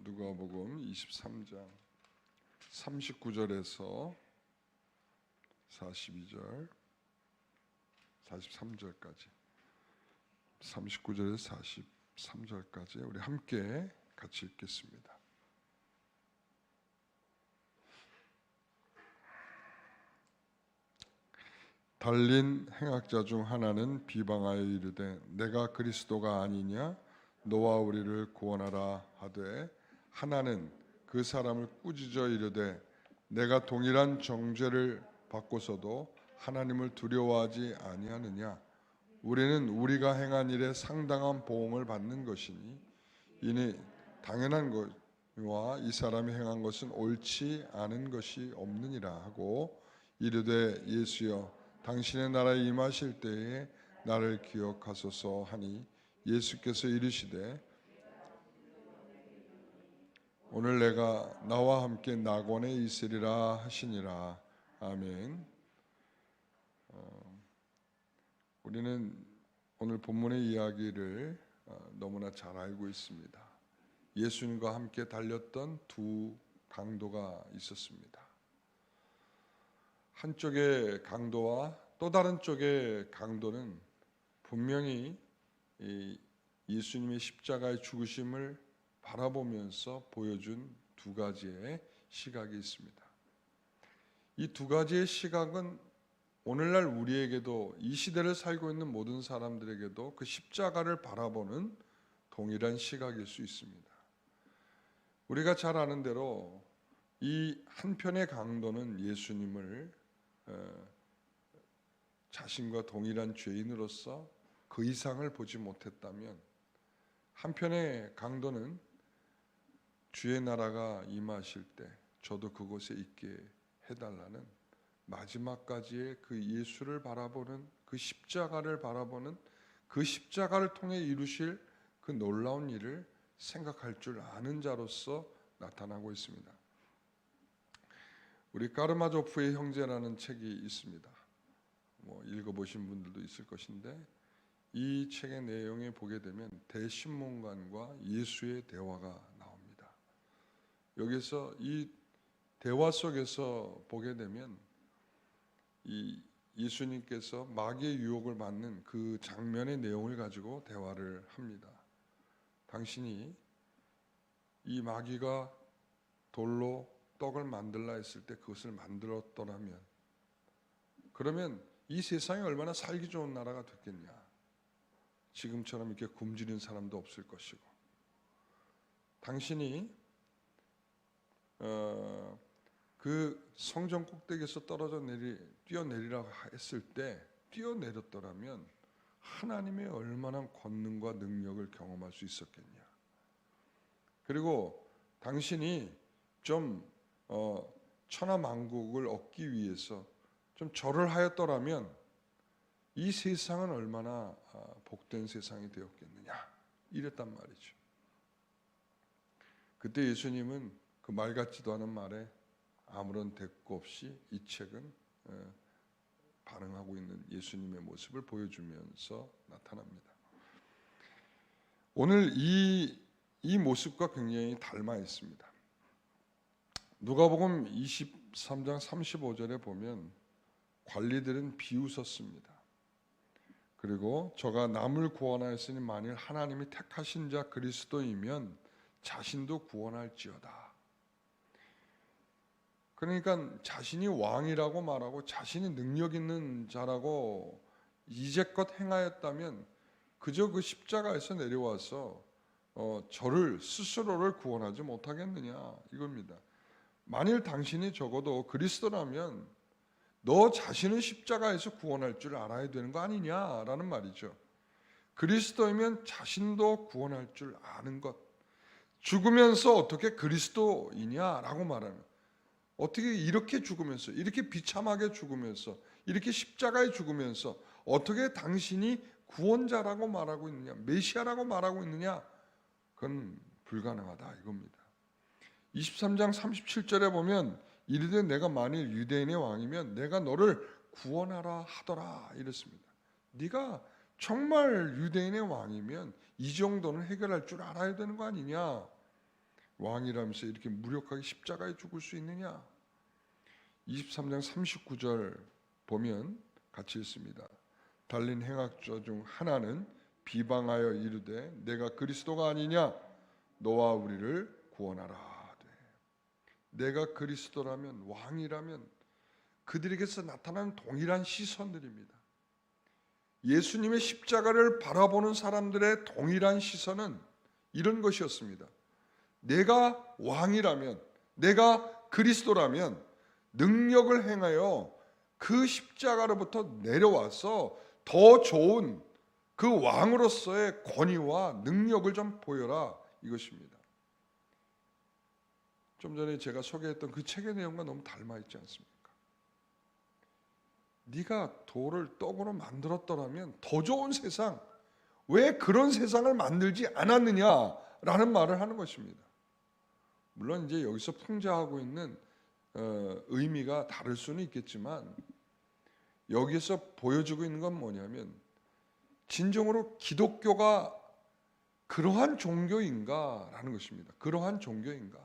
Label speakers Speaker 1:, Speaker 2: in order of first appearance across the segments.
Speaker 1: 누가복음 23장 39절에서 42절 43절까지 39절에서 43절까지 우리 함께 같이 읽겠습니다. 달린 행악자 중 하나는 비방하여 이르되 내가 그리스도가 아니냐 너와 우리를 구원하라 하되 하나는 그 사람을 꾸짖어 이르되 내가 동일한 정죄를 받고서도 하나님을 두려워하지 아니하느냐 우리는 우리가 행한 일에 상당한 보응을 받는 것이니 이니 당연한 것과 이 사람이 행한 것은 옳지 않은 것이 없느니라 하고 이르되 예수여 당신의 나라에 임하실 때에 나를 기억하소서 하니 예수께서 이르시되 오늘 내가 나와 함께 낙원에 있으리라 하시니라. 아멘. 우리는 오늘 본문의 이야기를 너무나 잘 알고 있습니다. 예수님과 함께 달렸던 두 강도가 있었습니다. 한쪽의 강도와 또 다른 쪽의 강도는 분명히 예수님의 십자가의 죽으심을 바라보면서 보여준 두 가지의 시각이 있습니다. 이 두 가지의 시각은 오늘날 우리에게도 이 시대를 살고 있는 모든 사람들에게도 그 십자가를 바라보는 동일한 시각일 수 있습니다. 우리가 잘 아는 대로 이 한편의 강도는 예수님을 자신과 동일한 죄인으로서 그 이상을 보지 못했다면 한편의 강도는 주의 나라가 임하실 때 저도 그곳에 있게 해달라는 마지막까지의 그 예수를 바라보는 그 십자가를 바라보는 그 십자가를 통해 이루실 그 놀라운 일을 생각할 줄 아는 자로서 나타나고 있습니다. 우리 까르마조프의 형제라는 책이 있습니다. 읽어보신 분들도 있을 것인데 이 책의 내용에 보게 되면 대신문관과 예수의 대화가 나옵니다. 여기서 이 대화 속에서 보게 되면 이 예수님께서 마귀의 유혹을 받는 그 장면의 내용을 가지고 대화를 합니다. 당신이 이 마귀가 돌로 떡을 만들라 했을 때 그것을 만들었더라면 그러면 이 세상이 얼마나 살기 좋은 나라가 됐겠냐. 지금처럼 이렇게 굶주린 사람도 없을 것이고 당신이 그 성전 꼭대기에서 떨어져 뛰어내리라고 했을 때 뛰어내렸더라면 하나님의 얼마나 권능과 능력을 경험할 수 있었겠냐. 그리고 당신이 좀 천하만국을 얻기 위해서 좀 절을 하였더라면 이 세상은 얼마나 복된 세상이 되었겠느냐 이랬단 말이죠. 그때 예수님은 그 말 같지도 않은 말에 아무런 대꾸 없이 이 책은 반응하고 있는 예수님의 모습을 보여주면서 나타납니다. 오늘 이 모습과 굉장히 닮아 있습니다. 누가복음 23장 35절에 보면 관리들은 비웃었습니다. 그리고 저가 남을 구원하였으니 만일 하나님이 택하신 자 그리스도이면 자신도 구원할지어다. 그러니까 자신이 왕이라고 말하고 자신이 능력 있는 자라고 이제껏 행하였다면 그저 그 십자가에서 내려와서 저를 스스로를 구원하지 못하겠느냐 이겁니다. 만일 당신이 적어도 그리스도라면 너 자신은 십자가에서 구원할 줄 알아야 되는 거 아니냐라는 말이죠. 그리스도이면 자신도 구원할 줄 아는 것. 죽으면서 어떻게 그리스도이냐라고 말하는. 어떻게 이렇게 죽으면서 이렇게 비참하게 죽으면서 이렇게 십자가에 죽으면서 어떻게 당신이 구원자라고 말하고 있느냐 메시아라고 말하고 있느냐 그건 불가능하다 이겁니다. 23장 37절에 보면 이르되 내가 만일 유대인의 왕이면 내가 너를 구원하라 하더라 이랬습니다. 네가 정말 유대인의 왕이면 이 정도는 해결할 줄 알아야 되는 거 아니냐. 왕이라면서 이렇게 무력하게 십자가에 죽을 수 있느냐? 23장 39절 보면 같이 읽습니다. 달린 행악자 중 하나는 비방하여 이르되 내가 그리스도가 아니냐? 너와 우리를 구원하라. 내가 그리스도라면, 왕이라면 그들에게서 나타나는 동일한 시선들입니다. 예수님의 십자가를 바라보는 사람들의 동일한 시선은 이런 것이었습니다. 내가 왕이라면, 내가 그리스도라면 능력을 행하여 그 십자가로부터 내려와서 더 좋은 그 왕으로서의 권위와 능력을 좀 보여라, 이것입니다. 좀 전에 제가 소개했던 그 책의 내용과 너무 닮아 있지 않습니까? 네가 돌을 떡으로 만들었더라면 더 좋은 세상, 왜 그런 세상을 만들지 않았느냐라는 말을 하는 것입니다. 물론 이제 여기서 풍자하고 있는 의미가 다를 수는 있겠지만 여기서 보여주고 있는 건 뭐냐면 진정으로 기독교가 그러한 종교인가라는 것입니다. 그러한 종교인가?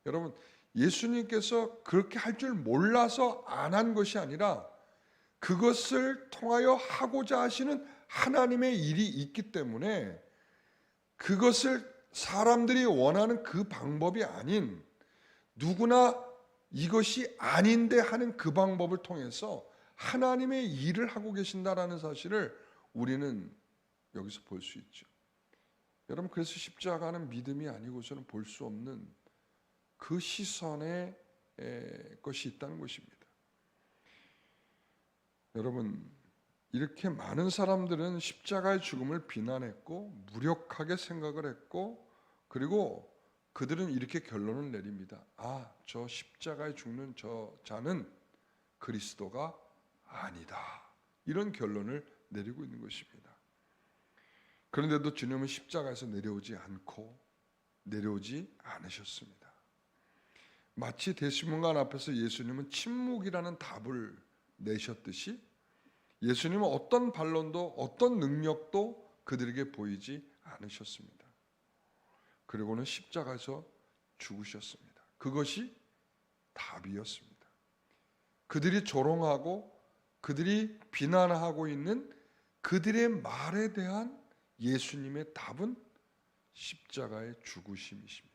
Speaker 1: 여러분, 예수님께서 그렇게 할 줄 몰라서 안 한 것이 아니라 그것을 통하여 하고자 하시는 하나님의 일이 있기 때문에 그것을 사람들이 원하는 그 방법이 아닌 누구나 이것이 아닌데 하는 그 방법을 통해서 하나님의 일을 하고 계신다라는 사실을 우리는 여기서 볼 수 있죠. 여러분, 그래서 십자가는 믿음이 아니고서는 볼 수 없는 그 시선의 것이 있다는 것입니다. 여러분, 이렇게 많은 사람들은 십자가의 죽음을 비난했고 무력하게 생각을 했고, 그리고 그들은 이렇게 결론을 내립니다. 아, 저 십자가에 죽는 저 자는 그리스도가 아니다. 이런 결론을 내리고 있는 것입니다. 그런데도 주님은 십자가에서 내려오지 않으셨습니다. 마치 대시문관 앞에서 예수님은 침묵이라는 답을 내셨듯이 예수님은 어떤 반론도 어떤 능력도 그들에게 보이지 않으셨습니다. 그리고는 십자가에서 죽으셨습니다. 그것이 답이었습니다. 그들이 조롱하고 그들이 비난하고 있는 그들의 말에 대한 예수님의 답은 십자가의 죽으심이십니다.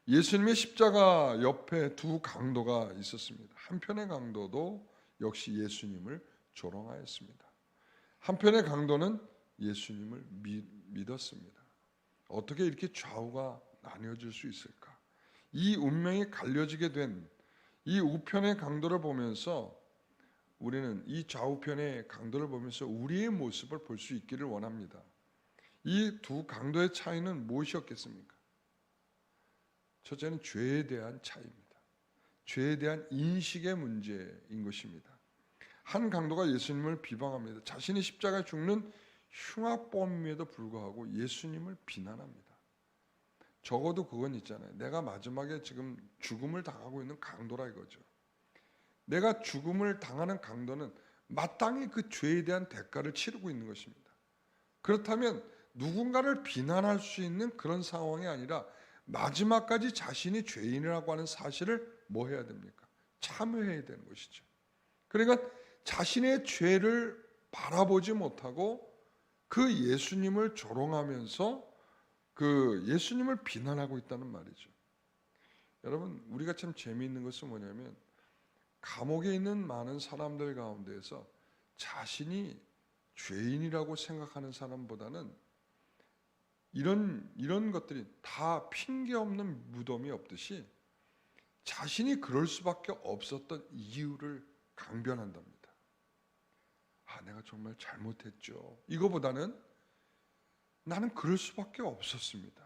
Speaker 1: 예수님의 십자가 옆에 두 강도가 있었습니다. 한편의 강도도 역시 예수님을 조롱하였습니다. 한편의 강도는 예수님을 믿었습니다. 어떻게 이렇게 좌우가 나뉘어질 수 있을까? 이 운명이 갈려지게 된 이 우편의 강도를 보면서 우리는 이 좌우편의 강도를 보면서 우리의 모습을 볼 수 있기를 원합니다. 이 두 강도의 차이는 무엇이었겠습니까? 첫째는 죄에 대한 차이입니다. 죄에 대한 인식의 문제인 것입니다. 한 강도가 예수님을 비방합니다. 자신이 십자가에 죽는 흉악범임에도 불구하고 예수님을 비난합니다. 적어도 그건 있잖아요. 내가 마지막에 지금 죽음을 당하고 있는 강도라 이거죠. 내가 죽음을 당하는 강도는 마땅히 그 죄에 대한 대가를 치르고 있는 것입니다. 그렇다면 누군가를 비난할 수 있는 그런 상황이 아니라 마지막까지 자신이 죄인이라고 하는 사실을 뭐 해야 됩니까? 참여해야 되는 것이죠. 그러니까 자신의 죄를 바라보지 못하고 그 예수님을 조롱하면서 그 예수님을 비난하고 있다는 말이죠. 여러분, 우리가 참 재미있는 것은 뭐냐면 감옥에 있는 많은 사람들 가운데에서 자신이 죄인이라고 생각하는 사람보다는 이런 것들이 다 핑계 없는 무덤이 없듯이 자신이 그럴 수밖에 없었던 이유를 강변한답니다. 아, 내가 정말 잘못했죠. 이거보다는 나는 그럴 수밖에 없었습니다.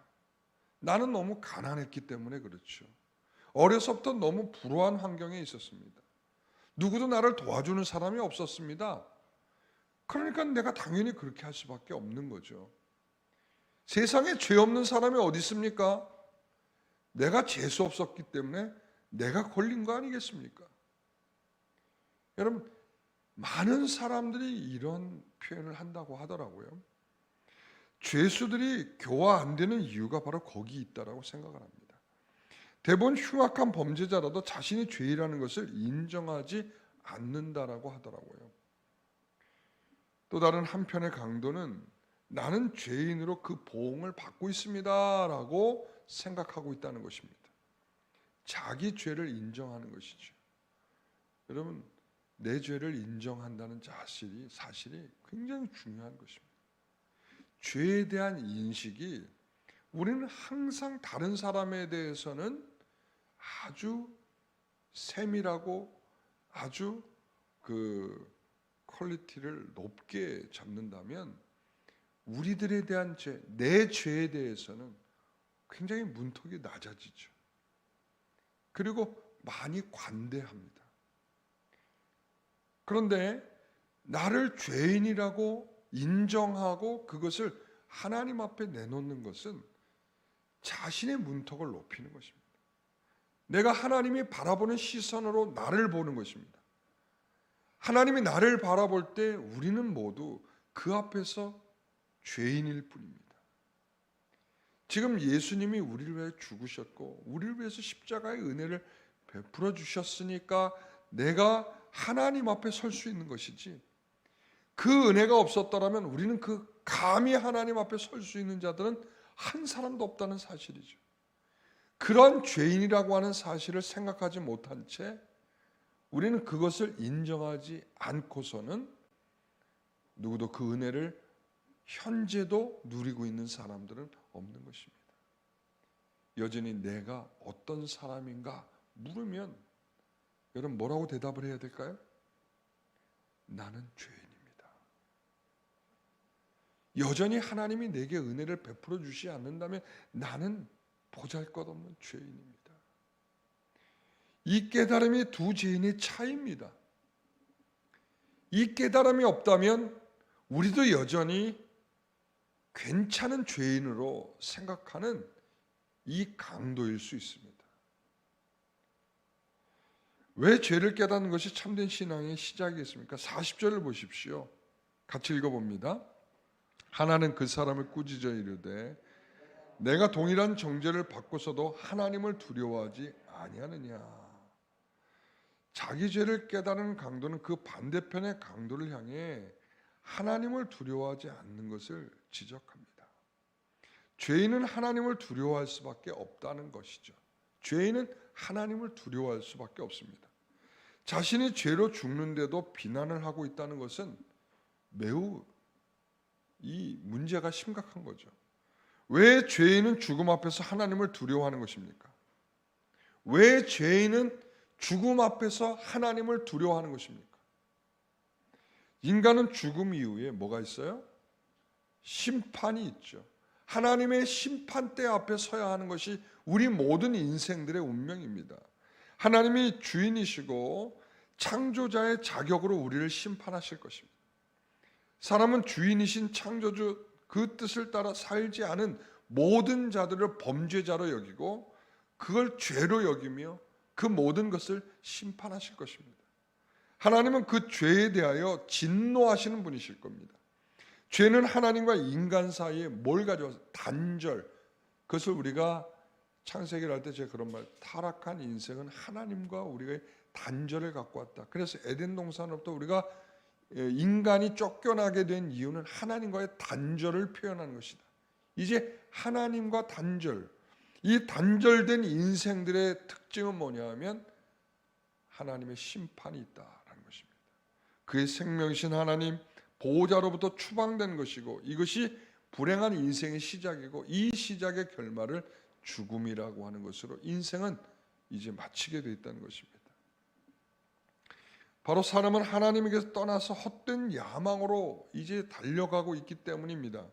Speaker 1: 나는 너무 가난했기 때문에 그렇죠. 어려서부터 너무 불우한 환경에 있었습니다. 누구도 나를 도와주는 사람이 없었습니다. 그러니까 내가 당연히 그렇게 할 수밖에 없는 거죠. 세상에 죄 없는 사람이 어디 있습니까? 내가 재수 없었기 때문에 내가 걸린 거 아니겠습니까? 여러분, 많은 사람들이 이런 표현을 한다고 하더라고요. 죄수들이 교화 안 되는 이유가 바로 거기 있다라고 생각을 합니다. 대부분 흉악한 범죄자라도 자신이 죄라는 것을 인정하지 않는다라고 하더라고요. 또 다른 한편의 강도는 나는 죄인으로 그 보응을 받고 있습니다라고 생각하고 있다는 것입니다. 자기 죄를 인정하는 것이죠. 여러분, 내 죄를 인정한다는 사실이 굉장히 중요한 것입니다. 죄에 대한 인식이 우리는 항상 다른 사람에 대해서는 아주 세밀하고 아주 그 퀄리티를 높게 잡는다면 우리들에 대한 죄, 내 죄에 대해서는 굉장히 문턱이 낮아지죠. 그리고 많이 관대합니다. 그런데 나를 죄인이라고 인정하고 그것을 하나님 앞에 내놓는 것은 자신의 문턱을 높이는 것입니다. 내가 하나님이 바라보는 시선으로 나를 보는 것입니다. 하나님이 나를 바라볼 때 우리는 모두 그 앞에서 죄인일 뿐입니다. 지금 예수님이 우리를 위해 죽으셨고 우리를 위해서 십자가의 은혜를 베풀어 주셨으니까 내가 하나님 앞에 설 수 있는 것이지, 그 은혜가 없었더라면 우리는 감히 하나님 앞에 설 수 있는 자들은 한 사람도 없다는 사실이죠. 그런 죄인이라고 하는 사실을 생각하지 못한 채 우리는 그것을 인정하지 않고서는 누구도 그 은혜를 현재도 누리고 있는 사람들은 없는 것입니다. 여전히 내가 어떤 사람인가 물으면 여러분 뭐라고 대답을 해야 될까요? 나는 죄인입니다. 여전히 하나님이 내게 은혜를 베풀어 주지 않는다면 나는 보잘것없는 죄인입니다. 이 깨달음이 두 죄인의 차이입니다. 이 깨달음이 없다면 우리도 여전히 괜찮은 죄인으로 생각하는 이 강도일 수 있습니다. 왜 죄를 깨닫는 것이 참된 신앙의 시작이겠습니까? 40절을 보십시오. 같이 읽어봅니다. 하나는 그 사람을 꾸짖어 이르되 내가 동일한 정죄를 받고서도 하나님을 두려워하지 아니하느냐. 자기 죄를 깨달은 강도는 그 반대편의 강도를 향해 하나님을 두려워하지 않는 것을 지적합니다. 죄인은 하나님을 두려워할 수밖에 없다는 것이죠. 죄인은 하나님을 두려워할 수밖에 없습니다. 자신이 죄로 죽는데도 비난을 하고 있다는 것은 매우 이 문제가 심각한 거죠. 왜 죄인은 죽음 앞에서 하나님을 두려워하는 것입니까? 왜 죄인은 죽음 앞에서 하나님을 두려워하는 것입니까? 인간은 죽음 이후에 뭐가 있어요? 심판이 있죠. 하나님의 심판대 앞에 서야 하는 것이 우리 모든 인생들의 운명입니다. 하나님이 주인이시고 창조자의 자격으로 우리를 심판하실 것입니다. 사람은 주인이신 창조주 그 뜻을 따라 살지 않은 모든 자들을 범죄자로 여기고 그걸 죄로 여기며 그 모든 것을 심판하실 것입니다. 하나님은 그 죄에 대하여 진노하시는 분이실 겁니다. 죄는 하나님과 인간 사이에 뭘 가져와서 단절, 그것을 우리가 창세기를 할 때 제가 그런 말, 타락한 인생은 하나님과 우리가 단절을 갖고 왔다. 그래서 에덴 동산으로부터 우리가 인간이 쫓겨나게 된 이유는 하나님과의 단절을 표현하는 것이다. 이제 하나님과 단절, 이 단절된 인생들의 특징은 뭐냐 하면 하나님의 심판이 있다라는 것입니다. 그의 생명이신 하나님 보호자로부터 추방된 것이고 이것이 불행한 인생의 시작이고 이 시작의 결말을 죽음이라고 하는 것으로 인생은 이제 마치게 되어 있다는 것입니다. 바로 사람은 하나님에게서 떠나서 헛된 야망으로 이제 달려가고 있기 때문입니다.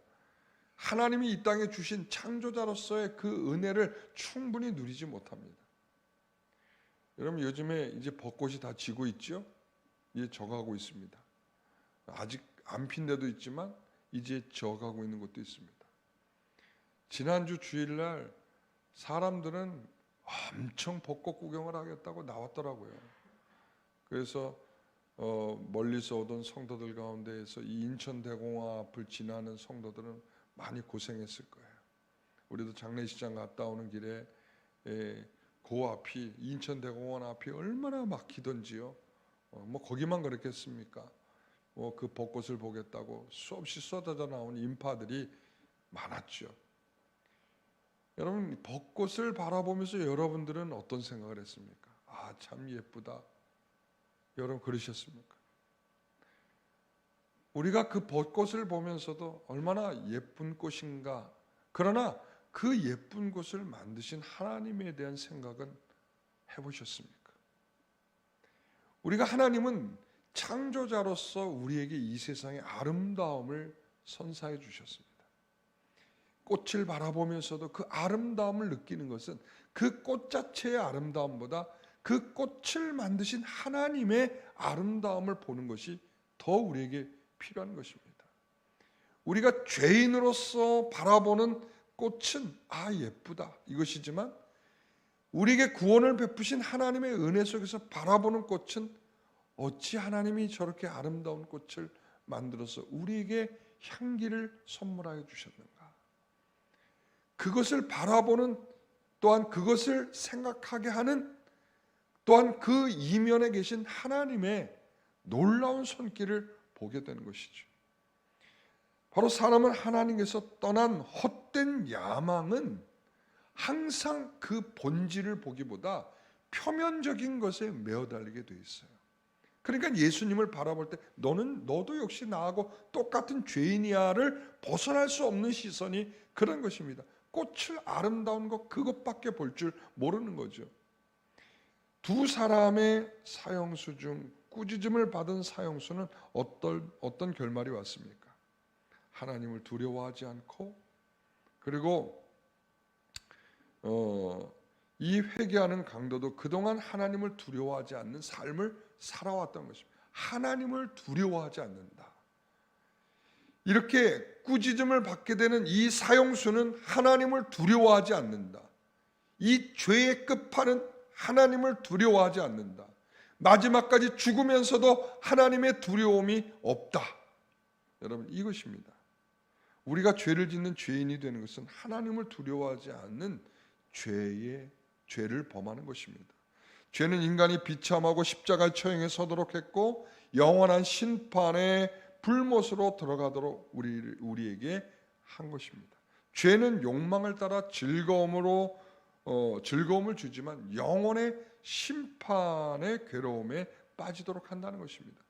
Speaker 1: 하나님이 이 땅에 주신 창조자로서의 그 은혜를 충분히 누리지 못합니다. 여러분 요즘에 이제 벚꽃이 다 지고 있죠? 이제 져가고 있습니다. 아직 안 핀 데도 있지만 이제 져가고 있는 곳도 있습니다. 지난주 주일날 사람들은 엄청 벚꽃 구경을 하겠다고 나왔더라고요. 그래서 멀리서 오던 성도들 가운데에서 이 인천대공원 앞을 지나는 성도들은 많이 고생했을 거예요. 우리도 장례식장 갔다 오는 길에 그 앞이, 인천대공원 앞이 얼마나 막히던지요. 뭐 거기만 그렇겠습니까? 그 벚꽃을 보겠다고 수없이 쏟아져 나온 인파들이 많았죠. 여러분, 벚꽃을 바라보면서 여러분들은 어떤 생각을 했습니까? 아, 참 예쁘다. 여러분 그러셨습니까? 우리가 그 벚꽃을 보면서도 얼마나 예쁜 꽃인가. 그러나 그 예쁜 꽃을 만드신 하나님에 대한 생각은 해보셨습니까? 우리가 하나님은 창조자로서 우리에게 이 세상의 아름다움을 선사해 주셨습니다. 꽃을 바라보면서도 그 아름다움을 느끼는 것은 그 꽃 자체의 아름다움보다 그 꽃을 만드신 하나님의 아름다움을 보는 것이 더 우리에게 필요한 것입니다. 우리가 죄인으로서 바라보는 꽃은 예쁘다 이것이지만, 우리에게 구원을 베푸신 하나님의 은혜 속에서 바라보는 꽃은 어찌 하나님이 저렇게 아름다운 꽃을 만들어서 우리에게 향기를 선물하여 주셨는가. 그것을 바라보는, 또한 그것을 생각하게 하는, 또한 그 이면에 계신 하나님의 놀라운 손길을 보게 되는 것이죠. 바로 사람은 하나님께서 떠난 헛된 야망은 항상 그 본질을 보기보다 표면적인 것에 매어달리게 돼 있어요. 그러니까 예수님을 바라볼 때 너도 역시 나하고 똑같은 죄인이야를 벗어날 수 없는 시선이 그런 것입니다. 꽃을 아름다운 것 그것밖에 볼 줄 모르는 거죠. 두 사람의 사형수 중 꾸짖음을 받은 사형수는 어떤 결말이 왔습니까? 하나님을 두려워하지 않고, 그리고 이 회개하는 강도도 그동안 하나님을 두려워하지 않는 삶을 살아왔던 것입니다. 하나님을 두려워하지 않는다. 이렇게 꾸짖음을 받게 되는 이 사형수는 하나님을 두려워하지 않는다. 이 죄의 끝판은 하나님을 두려워하지 않는다. 마지막까지 죽으면서도 하나님의 두려움이 없다. 여러분, 이것입니다. 우리가 죄를 짓는 죄인이 되는 것은 하나님을 두려워하지 않는 죄를 범하는 것입니다. 죄는 인간이 비참하고 십자가의 처형에 서도록 했고, 영원한 심판의 불못으로 들어가도록 우리에게 한 것입니다. 죄는 욕망을 따라 즐거움을 주지만 영원의 심판의 괴로움에 빠지도록 한다는 것입니다.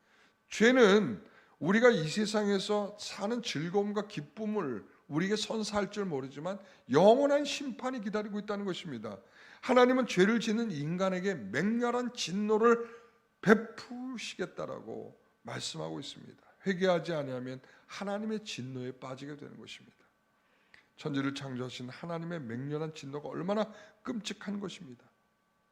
Speaker 1: 죄는 우리가 이 세상에서 사는 즐거움과 기쁨을 우리에게 선사할 줄 모르지만 영원한 심판이 기다리고 있다는 것입니다. 하나님은 죄를 짓는 인간에게 맹렬한 진노를 베푸시겠다라고 말씀하고 있습니다. 회개하지 아니하면 하나님의 진노에 빠지게 되는 것입니다. 천지를 창조하신 하나님의 맹렬한 진노가 얼마나 끔찍한 것입니다.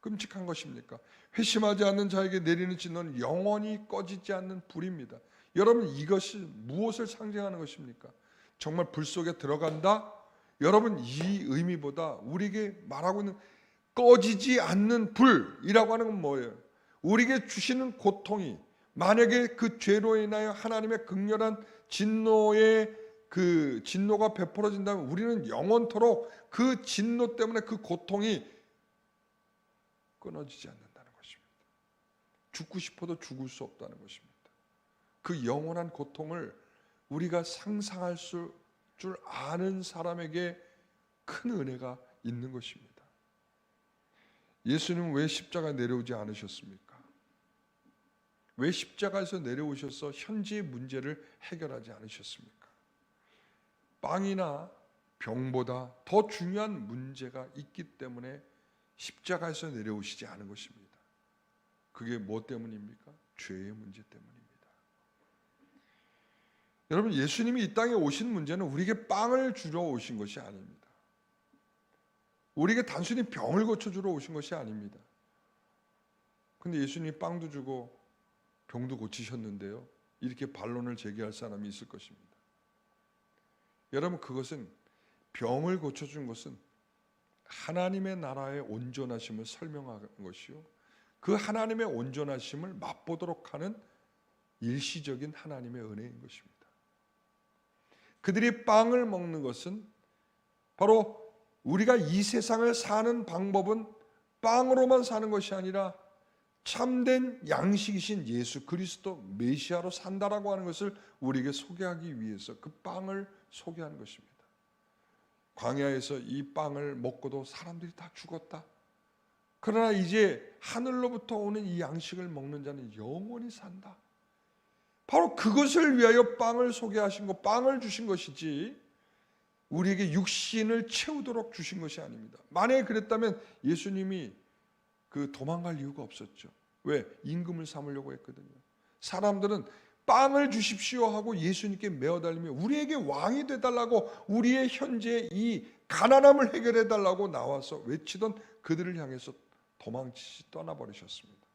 Speaker 1: 끔찍한 것입니까? 회심하지 않는 자에게 내리는 진노는 영원히 꺼지지 않는 불입니다. 여러분, 이것이 무엇을 상징하는 것입니까? 정말 불 속에 들어간다? 여러분, 이 의미보다 우리에게 말하고 있는 꺼지지 않는 불이라고 하는 건 뭐예요? 우리에게 주시는 고통이, 만약에 그 죄로 인하여 하나님의 극렬한 진노가 베풀어진다면 우리는 영원토록 그 진노 때문에 그 고통이 끊어지지 않는다는 것입니다. 죽고 싶어도 죽을 수 없다는 것입니다. 그 영원한 고통을 우리가 상상할 줄 아는 사람에게 큰 은혜가 있는 것입니다. 예수님은 왜 십자가에 내려오지 않으셨습니까? 왜 십자가에서 내려오셔서 현재의 문제를 해결하지 않으셨습니까? 빵이나 병보다 더 중요한 문제가 있기 때문에 십자가에서 내려오시지 않은 것입니다. 그게 뭐 때문입니까? 죄의 문제 때문입니다. 여러분, 예수님이 이 땅에 오신 문제는 우리에게 빵을 주러 오신 것이 아닙니다. 우리에게 단순히 병을 고쳐주러 오신 것이 아닙니다. 근데 예수님이 빵도 주고 병도 고치셨는데요, 이렇게 반론을 제기할 사람이 있을 것입니다. 여러분, 그것은, 병을 고쳐준 것은 하나님의 나라의 온전하심을 설명하는 것이요, 그 하나님의 온전하심을 맛보도록 하는 일시적인 하나님의 은혜인 것입니다. 그들이 빵을 먹는 것은 바로 우리가 이 세상을 사는 방법은 빵으로만 사는 것이 아니라 참된 양식이신 예수 그리스도 메시아로 산다라고 하는 것을 우리에게 소개하기 위해서 그 빵을 소개하는 것입니다. 광야에서 이 빵을 먹고도 사람들이 다 죽었다. 그러나 이제 하늘로부터 오는 이 양식을 먹는 자는 영원히 산다. 바로 그것을 위하여 빵을 소개하신 것, 빵을 주신 것이지 우리에게 육신을 채우도록 주신 것이 아닙니다. 만약에 그랬다면 예수님이 도망갈 이유가 없었죠. 왜? 임금을 삼으려고 했거든요. 사람들은 빵을 주십시오 하고 예수님께 메어달리며 우리에게 왕이 되달라고, 우리의 현재 이 가난함을 해결해 달라고 나와서 외치던 그들을 향해서 도망치시 떠나버리셨습니다.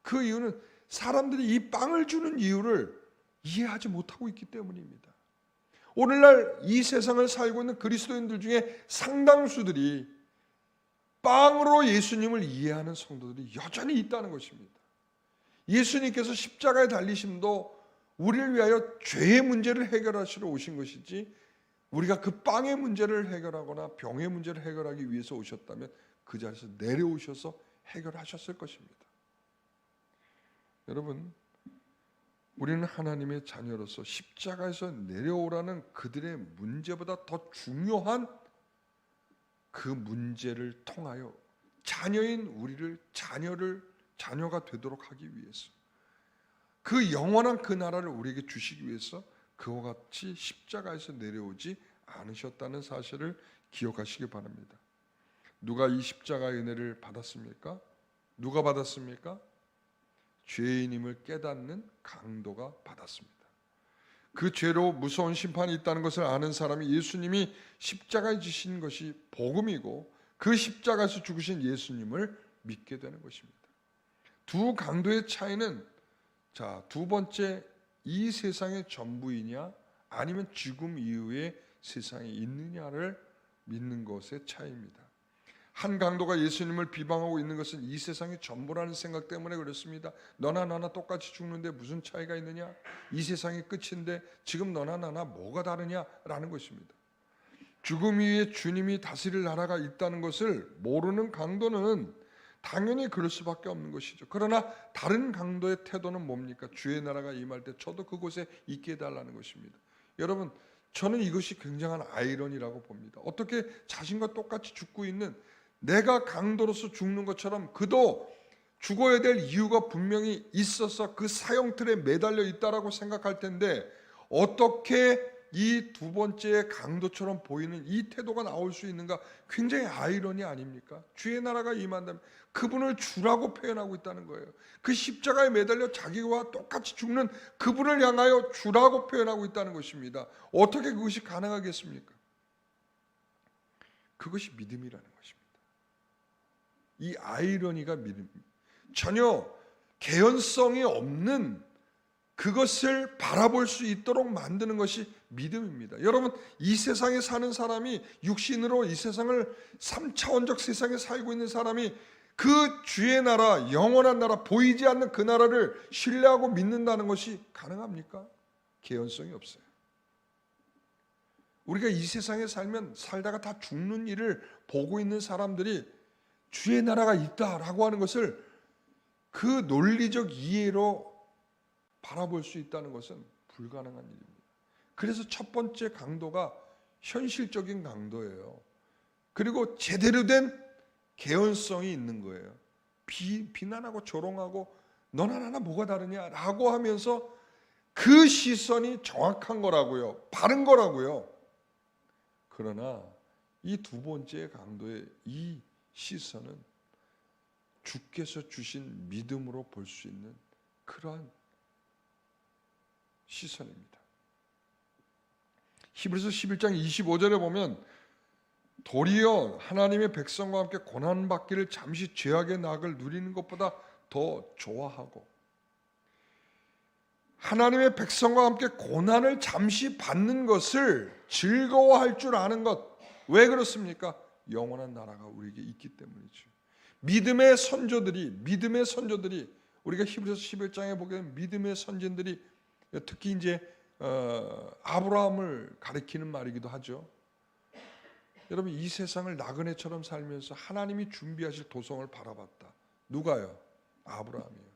Speaker 1: 그 이유는 사람들이 이 빵을 주는 이유를 이해하지 못하고 있기 때문입니다. 오늘날 이 세상을 살고 있는 그리스도인들 중에 상당수들이 빵으로 예수님을 이해하는 성도들이 여전히 있다는 것입니다. 예수님께서 십자가에 달리심도 우리를 위하여 죄의 문제를 해결하시러 오신 것이지 우리가 그 빵의 문제를 해결하거나 병의 문제를 해결하기 위해서 오셨다면 그 자리에서 내려오셔서 해결하셨을 것입니다. 여러분, 우리는 하나님의 자녀로서 십자가에서 내려오라는 그들의 문제보다 더 중요한 그 문제를 통하여 자녀인 우리를 자녀가 되도록 하기 위해서, 그 영원한 그 나라를 우리에게 주시기 위해서 그와 같이 십자가에서 내려오지 않으셨다는 사실을 기억하시기 바랍니다. 누가 이 십자가의 은혜를 받았습니까? 누가 받았습니까? 죄인임을 깨닫는 강도가 받았습니다. 그 죄로 무서운 심판이 있다는 것을 아는 사람이 예수님이 십자가에 지신 것이 복음이고 그 십자가에서 죽으신 예수님을 믿게 되는 것입니다. 두 강도의 차이는 두 번째, 이 세상의 전부이냐 아니면 죽음 이후에 세상에 있느냐를 믿는 것의 차이입니다. 한 강도가 예수님을 비방하고 있는 것은 이 세상의 전부라는 생각 때문에 그렇습니다. 너나 나나 똑같이 죽는데 무슨 차이가 있느냐? 이 세상의 끝인데 지금 너나 나나 뭐가 다르냐라는 것입니다. 죽음 위에 주님이 다스릴 나라가 있다는 것을 모르는 강도는 당연히 그럴 수밖에 없는 것이죠. 그러나 다른 강도의 태도는 뭡니까? 주의 나라가 임할 때 저도 그곳에 있게 해달라는 것입니다. 여러분, 저는 이것이 굉장한 아이러니라고 봅니다. 어떻게 자신과 똑같이 죽고 있는 내가 강도로서 죽는 것처럼 그도 죽어야 될 이유가 분명히 있어서 그 사형틀에 매달려 있다라고 생각할 텐데 어떻게 이 두 번째 강도처럼 보이는 이 태도가 나올 수 있는가? 굉장히 아이러니 아닙니까? 주의 나라가 임한다면 그분을 주라고 표현하고 있다는 거예요. 그 십자가에 매달려 자기와 똑같이 죽는 그분을 향하여 주라고 표현하고 있다는 것입니다. 어떻게 그것이 가능하겠습니까? 그것이 믿음이라는 것입니다. 이 아이러니가 믿음입니다. 전혀 개연성이 없는 그것을 바라볼 수 있도록 만드는 것이 믿음입니다. 여러분, 이 세상에 사는 사람이 육신으로 이 세상을 3차원적 세상에 살고 있는 사람이 그 주의 나라, 영원한 나라, 보이지 않는 그 나라를 신뢰하고 믿는다는 것이 가능합니까? 개연성이 없어요. 우리가 이 세상에 살다가 다 죽는 일을 보고 있는 사람들이 주의 나라가 있다라고 하는 것을 그 논리적 이해로 바라볼 수 있다는 것은 불가능한 일입니다. 그래서 첫 번째 강도가 현실적인 강도예요. 그리고 제대로 된 개연성이 있는 거예요. 비난하고 조롱하고 너나 나나 뭐가 다르냐라고 하면서 그 시선이 정확한 거라고요. 바른 거라고요. 그러나 이 두 번째 강도의 이 시선은 주께서 주신 믿음으로 볼 수 있는 그러한 시선입니다. 히브리서 11장 25절에 보면 도리어 하나님의 백성과 함께 고난받기를 잠시 죄악의 낙을 누리는 것보다 더 좋아하고, 하나님의 백성과 함께 고난을 잠시 받는 것을 즐거워할 줄 아는 것. 왜 그렇습니까? 영원한 나라가 우리에게 있기 때문이죠. 믿음의 선조들이 우리가 히브리서 11장에 보게 되면 믿음의 선진들이 특히 이제 아브라함을 가리키는 말이기도 하죠. 여러분, 이 세상을 나그네처럼 살면서 하나님이 준비하실 도성을 바라봤다. 누가요? 아브라함이에요.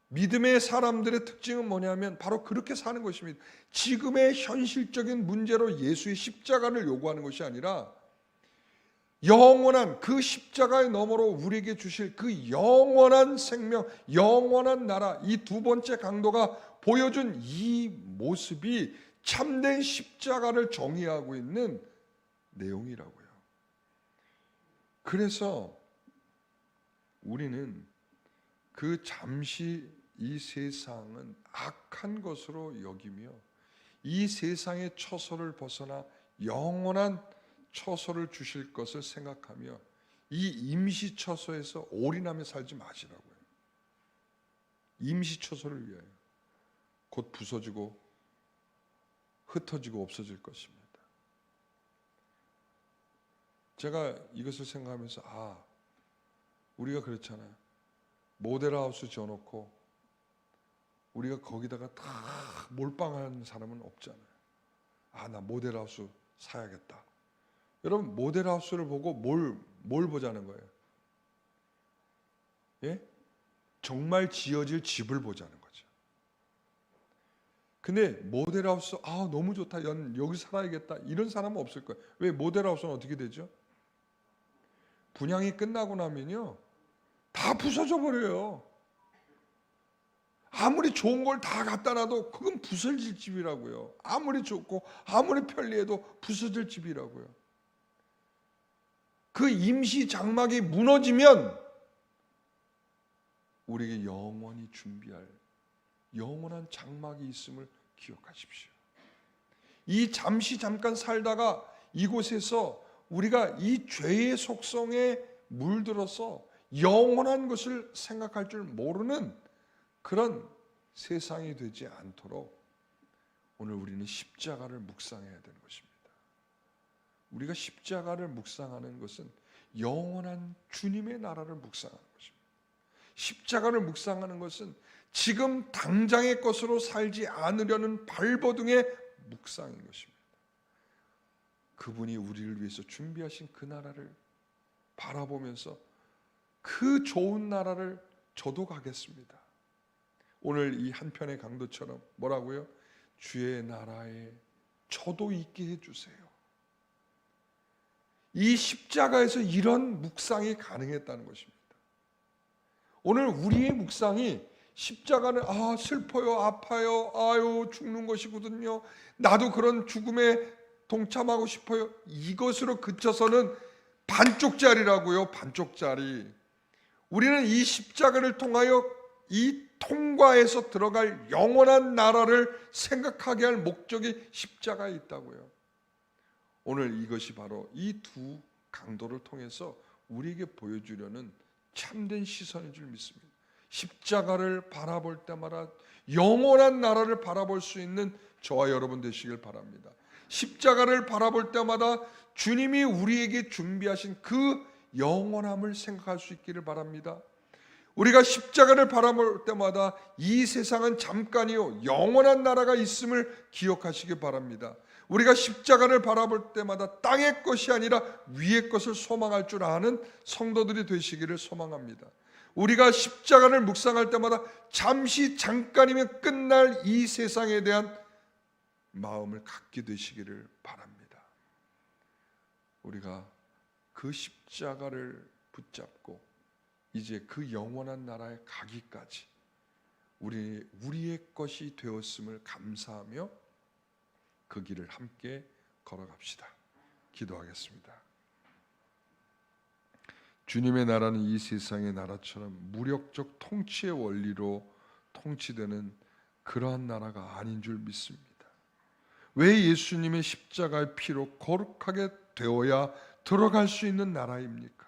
Speaker 1: 믿음의 사람들의 특징은 뭐냐면 바로 그렇게 사는 것입니다. 지금의 현실적인 문제로 예수의 십자가를 요구하는 것이 아니라 영원한 그 십자가의 너머로 우리에게 주실 그 영원한 생명, 영원한 나라, 이 두 번째 강도가 보여준 이 모습이 참된 십자가를 정의하고 있는 내용이라고요. 그래서 우리는 그 잠시 이 세상은 악한 것으로 여기며 이 세상의 처소를 벗어나 영원한 처소를 주실 것을 생각하며 이 임시 처소에서 올인하며 살지 마시라고요. 임시 처소를 위하여 곧 부서지고 흩어지고 없어질 것입니다. 제가 이것을 생각하면서 우리가 그렇잖아요. 모델하우스 지어놓고 우리가 거기다가 다 몰빵하는 사람은 없잖아요. 나 모델하우스 사야겠다. 여러분, 모델하우스를 보고 뭘 보자는 거예요? 예? 정말 지어질 집을 보자는 거죠. 근데 모델하우스 너무 좋다. 여기 살아야겠다. 이런 사람은 없을 거예요. 왜? 모델하우스는 어떻게 되죠? 분양이 끝나고 나면요, 다 부서져 버려요. 아무리 좋은 걸 다 갖다 놔도 그건 부서질 집이라고요. 아무리 좋고 아무리 편리해도 부서질 집이라고요. 그 임시 장막이 무너지면 우리에게 영원히 준비할 영원한 장막이 있음을 기억하십시오. 이 잠깐 살다가 이곳에서 우리가 이 죄의 속성에 물들어서 영원한 것을 생각할 줄 모르는 그런 세상이 되지 않도록 오늘 우리는 십자가를 묵상해야 되는 것입니다. 우리가 십자가를 묵상하는 것은 영원한 주님의 나라를 묵상하는 것입니다. 십자가를 묵상하는 것은 지금 당장의 것으로 살지 않으려는 발버둥의 묵상인 것입니다. 그분이 우리를 위해서 준비하신 그 나라를 바라보면서 그 좋은 나라를 저도 가겠습니다. 오늘 이 한편의 강도처럼 뭐라고요? 주의 나라에 저도 있게 해주세요. 이 십자가에서 이런 묵상이 가능했다는 것입니다. 오늘 우리의 묵상이 십자가는 슬퍼요, 아파요, 죽는 것이거든요. 나도 그런 죽음에 동참하고 싶어요. 이것으로 그쳐서는 반쪽짜리라고요. 반쪽짜리. 우리는 이 십자가를 통하여 이 통과해서 들어갈 영원한 나라를 생각하게 할 목적이 십자가에 있다고요. 오늘 이것이 바로 이 두 강도를 통해서 우리에게 보여주려는 참된 시선인 줄 믿습니다. 십자가를 바라볼 때마다 영원한 나라를 바라볼 수 있는 저와 여러분 되시길 바랍니다. 십자가를 바라볼 때마다 주님이 우리에게 준비하신 그 영원함을 생각할 수 있기를 바랍니다. 우리가 십자가를 바라볼 때마다 이 세상은 잠깐이요 영원한 나라가 있음을 기억하시기 바랍니다. 우리가 십자가를 바라볼 때마다 땅의 것이 아니라 위의 것을 소망할 줄 아는 성도들이 되시기를 소망합니다. 우리가 십자가를 묵상할 때마다 잠깐이면 끝날 이 세상에 대한 마음을 갖게 되시기를 바랍니다. 우리가 그 십자가를 붙잡고 이제 그 영원한 나라에 가기까지 우리의 것이 되었음을 감사하며 그 길을 함께 걸어갑시다. 기도하겠습니다. 주님의 나라는 이 세상의 나라처럼 무력적 통치의 원리로 통치되는 그러한 나라가 아닌 줄 믿습니다. 왜 예수님의 십자가의 피로 거룩하게 되어야 들어갈 수 있는 나라입니까?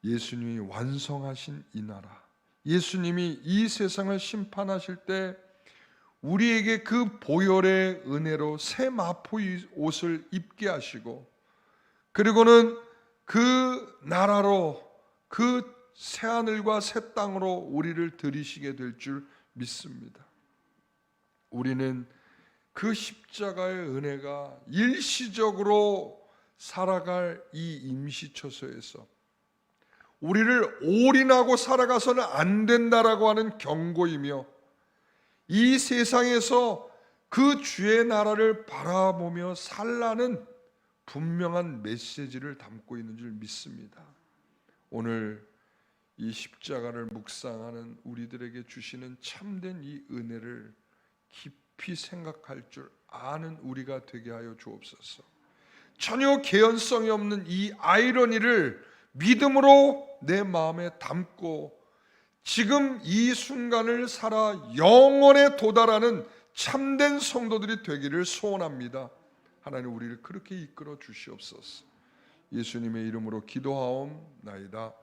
Speaker 1: 예수님이 완성하신 이 나라, 예수님이 이 세상을 심판하실 때 우리에게 그 보혈의 은혜로 새 마포 옷을 입게 하시고, 그리고는 그 나라로 그 새 하늘과 새 땅으로 우리를 들이시게 될 줄 믿습니다. 우리는 그 십자가의 은혜가 일시적으로 살아갈 이 임시처소에서 우리를 올인하고 살아가서는 안 된다라고 하는 경고이며, 이 세상에서 그 주의 나라를 바라보며 살라는 분명한 메시지를 담고 있는 줄 믿습니다. 오늘 이 십자가를 묵상하는 우리들에게 주시는 참된 이 은혜를 깊이 생각할 줄 아는 우리가 되게 하여 주옵소서. 전혀 개연성이 없는 이 아이러니를 믿음으로 내 마음에 담고 지금 이 순간을 살아 영원에 도달하는 참된 성도들이 되기를 소원합니다. 하나님, 우리를 그렇게 이끌어 주시옵소서. 예수님의 이름으로 기도하옵나이다.